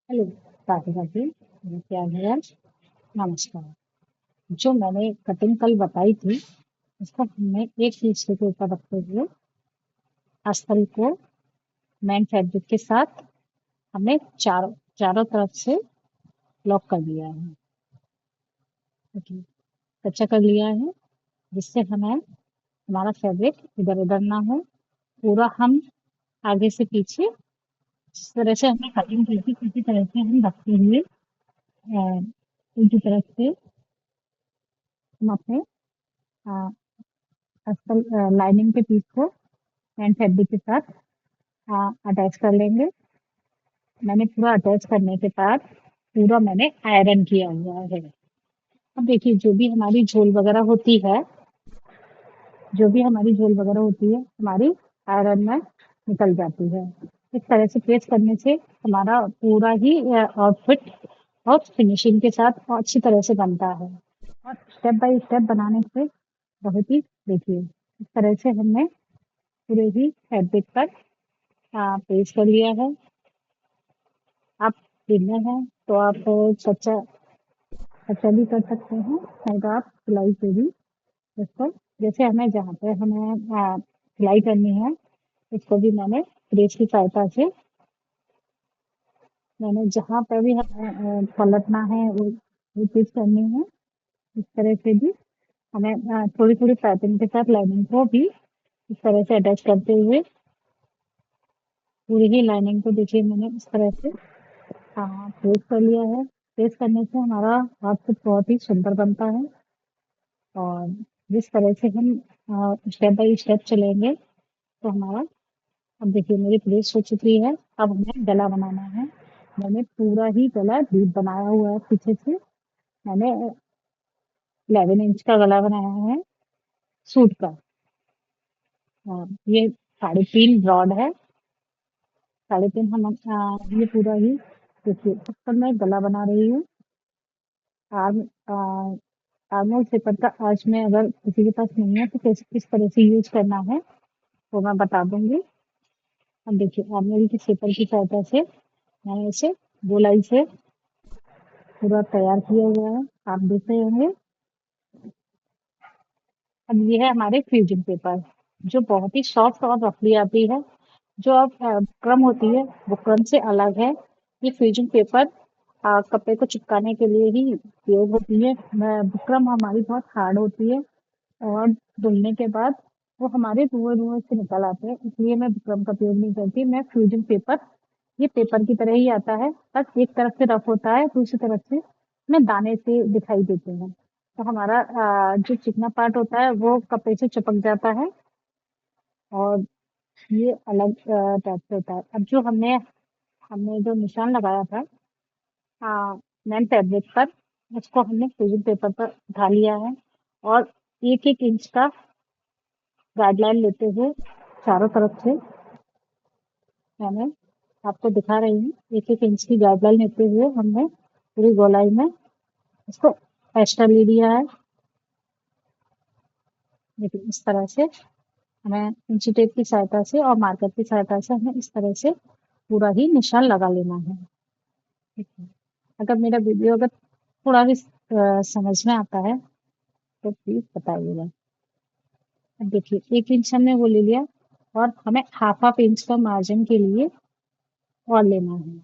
Hello, Radhe Radhe. क्या है आज? नमस्कार। जो मैंने कटिंग कल बताई थी, उसको हमने एक दूसरे के ऊपर रखते हुए अस्तर को मेन फैब्रिक के साथ हमने चारों चारों तरफ से लॉक कर लिया है। ओके, कच्चा कर लिया है, जिससे हमें हमारा फैब्रिक इधर उधर ना हो। पूरा हम आगे से पीछे जिस तरह से हमने कटिंग की थी उसी तरह से हम रखते हुए उनकी तरफ से हम अपने अ, अस्तर लाइनिंग के पीस को मेन फैब्रिक के साथ अटैच कर लेंगे। मैंने पूरा अटैच करने के बाद पूरा मैंने आयरन किया हुआ है। अब देखिए, जो भी हमारी झोल वगैरह होती है हमारी आयरन में निकल जाती है। इस तरह से प्रेस करने से हमारा पूरा ही आउटफिट और फिनिशिंग के साथ और अच्छी तरह से बनता है। और स्टेप बाय स्टेप बनाने से बहुत ही, देखिए, इस तरह से हमने पूरे ही फैब्रिक पर पेस्ट कर लिया है। आप बिगिनर हैं तो आप कच्चा कच्चा भी कर सकते हैं, नहीं तो आप सिलाई से भी इसको, जैसे हमें जहाँ पे हमें सिलाई करनी है, उसको भी मैंने प्रेस की सहायता से मैंने जहाँ पे भी हमें पलटना है वो चीज़ करनी है, इस तरह से भी हमें थोड़ी थोड़ी पाइपिंग के साथ लाइनिंग को भी इस तरह से अटैच करते हुए पूरी ही लाइनिंग को, देखिए, मैंने इस तरह से प्रेस कर लिया है। प्रेस करने से हमारा आउटफिट बहुत ही सुंदर बनता है। और जिस तरह से हम स्टेप बाय स्टेप चलेंगे तो हमारा, अब देखिए, मेरी प्रेस हो चुकी है। अब हमें गला बनाना है। मैंने पूरा ही गला डीप बनाया हुआ है पीछे से। मैंने 11 इंच का गला बनाया है सूट का। ये 3.5 ब्रॉड है। 3.5 हम ये पूरा ही, देखिए, अब तक मैं गला बना रही हूँ। आर्म आर्मोल पेपर का आज में अगर किसी के पास नहीं है तो कैसे किस तरह से यूज करना है वो मैं बता दूंगी। अब देखिए, आर्मोल की पेपर की सहायता से मैंने इसे गोलाई से पूरा तैयार किया हुआ है। आप देख रहे होंगे। अब ये है हमारे फ्यूजिंग पेपर, जो बहुत ही सॉफ्ट और रफली आती है। जो अब क्रम होती है वो क्रम से अलग है। ये फ्यूजिंग पेपर कपड़े को चिपकाने के लिए ही उपयोग होती है। बुकरम हमारी बहुत हार्ड होती है और धुलने के बाद वो हमारे धुएं धुएं से निकल आते हैं, इसलिए मैं बुकरम का उपयोग नहीं करती। मैं फ्यूजिंग पेपर, ये पेपर की तरह ही आता है, बस एक तरफ से रफ होता है, दूसरी तरफ से में दाने से दिखाई देते हैं। तो हमारा जो चिकना पार्ट होता है वो कपड़े से चिपक जाता है और ये अलग टाइप से होता है। अब जो हमने हमने जो निशान लगाया था मेन फैब्रिक पर, उसको हमने फ्यूजिंग पेपर पर उठा लिया है और एक एक इंच का गाइडलाइन लेते हुए चारों तरफ से मैंने आपको दिखा रही हूँ। एक एक इंच की गाइडलाइन लेते हुए हमने पूरी गोलाई में इसको एक्स्ट्रा ले लिया है। लेकिन इस तरह से हमें इंची टेप की सहायता से और मार्कर की सहायता से हमें इस तरह से पूरा ही निशान लगा लेना है। ठीक है। अगर मेरा वीडियो अगर थोड़ा भी समझ में आता है तो प्लीज बताइएगा। अब देखिए, 1 इंच हमने वो ले लिया और हमें हाफ हाफ इंच का मार्जिन के लिए और लेना है।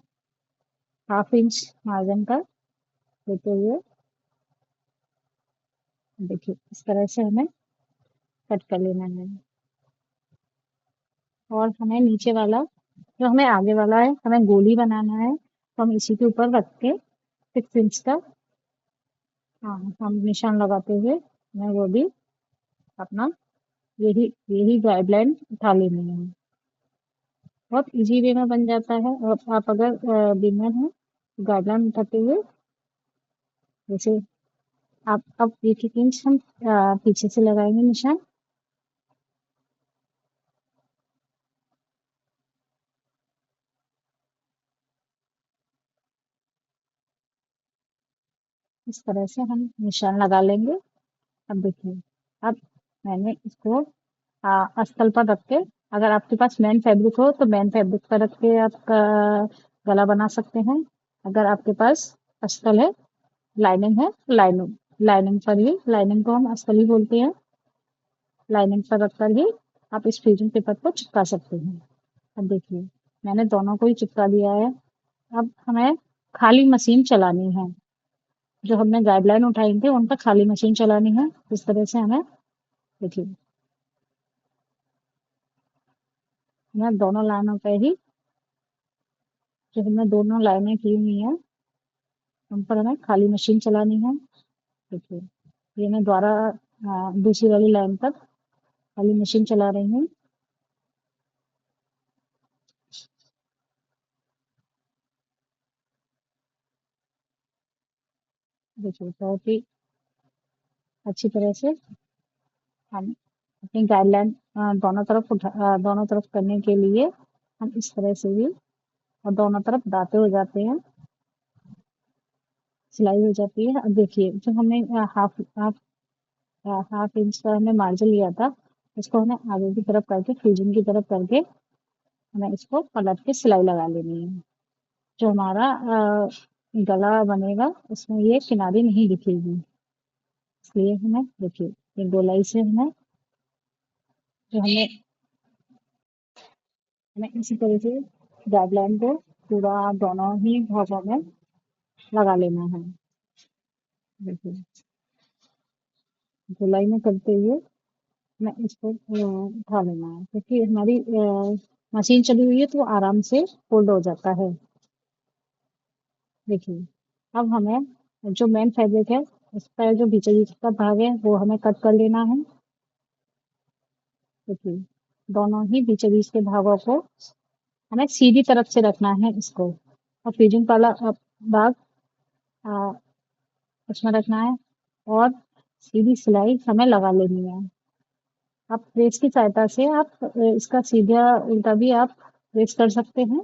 हाफ इंच मार्जिन का लेते हुए देखिए इस तरह से हमें कट कर लेना है। और हमें नीचे वाला, जो हमें आगे वाला है, हमें गोली बनाना है, तो हम इसी के ऊपर रख के 6 इंच का हम निशान लगाते हुए हमें वो भी अपना यही यही गाइडलाइन उठा लेनी है। बहुत इजी वे में बन जाता है। और आप अगर बिगिनर हैं, गाइडलाइन उठाते हुए जैसे आप अब एक एक इंच हम पीछे से लगाएंगे निशान। इस तरह से हम निशान लगा लेंगे। अब देखिए, अब मैंने इसको अस्तल पर रख के, अगर आपके पास मेन फैब्रिक हो तो मेन फैब्रिक पर रख के आप गला बना सकते हैं। अगर आपके पास अस्तर है, लाइनिंग है, लाइनिंग लाइनिंग पर ही, लाइनिंग को हम अस्तर ही बोलते हैं, लाइनिंग पर रखकर ही आप इस फ्रीजिंग पेपर को चिपका सकते हैं। अब देखिए, मैंने दोनों को ही चिपका दिया है। अब हमें खाली मशीन चलानी है। जो हमने गाइडलाइन उठाई थी उन पर खाली मशीन चलानी है। इस तरह से हमें, देखिए, हमें दोनों लाइनों पे ही, जो हमने दोनों लाइनें की हुई हैं उन पर हमें खाली मशीन चलानी है। देखिए, ये मैं दोबारा दूसरी वाली लाइन पर खाली मशीन चला रही हूँ। देखिए, बहुत ही अच्छी तरह से हम अपनी गाइडलाइन दोनों तरफ करने के लिए हम इस तरह से भी, और दोनों तरफ दाते हो जाते हैं, सिलाई हो जाती है। अब देखिए, जो हमने हाफ इंच का हमने मार्जिन लिया था, इसको हमें आगे की तरफ करके, फ्रीजिंग की तरफ करके, हमें इसको पलट के सिलाई लगा लेनी है। जो हमारा गला बनेगा उसमें ये किनारी नहीं दिखेगी, इसलिए हमें, देखिए, ये गोलाई से जो हमें हमें इसी तरह से गाइडलाइन को पूरा दोनों ही भागों में लगा लेना है। देखिए, गोलाई में करते हुए मैं इसको उठा लेना है, क्योंकि हमारी मशीन चली हुई है तो वो आराम से फोल्ड हो जाता है। देखिए, अब हमें जो मेन फैब्रिक है उसका जो बीच बीच का भाग है वो हमें कट कर लेना है। देखिए, दोनों ही बीच बीच के भागों को हमें सीधी तरफ से रखना है इसको, और फ्रीजिंग वाला भाग अ, उसमें रखना है, और सीधी सिलाई हमें लगा लेनी है। आप प्रेस की सहायता से आप इसका सीधा उल्टा भी आप प्रेस कर सकते हैं।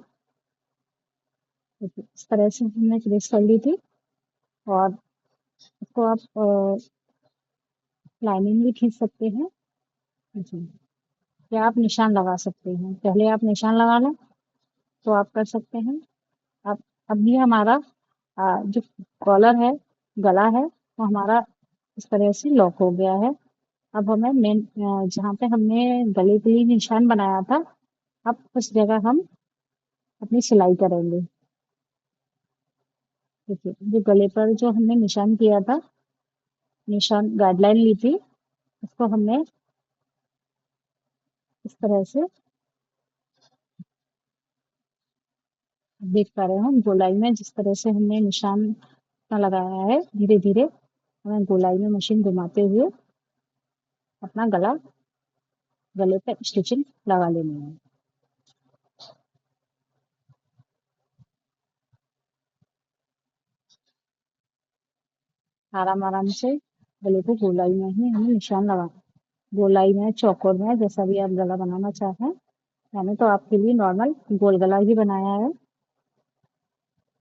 देखिए, इस तरह से हमने प्रेस कर ली थी, और इसको आप लाइनिंग भी खींच सकते हैं। जी, या आप निशान लगा सकते हैं। पहले आप निशान लगा लें तो आप कर सकते हैं। अब ये हमारा जो कॉलर है, गला है, वो हमारा इस तरह से लॉक हो गया है। अब हमें जहाँ पे हमने गले के लिए निशान बनाया था, अब उस जगह हम अपनी सिलाई करेंगे। देखिए, जो गले पर जो हमने निशान किया था, निशान गाइडलाइन ली थी, उसको हमने इस तरह से, देख पा रहे हैं गोलाई में जिस तरह से हमने निशान लगाया है, धीरे धीरे हमें गोलाई में मशीन घुमाते हुए अपना गले पे स्टिचिंग लगा लेनी है। आराम आराम से गले को गोलाई में ही हमें निशान लगा, गोलाई में, चौकोर में, जैसा भी आप गला बनाना चाहें। मैंने तो आपके लिए नॉर्मल गोल गला ही बनाया है।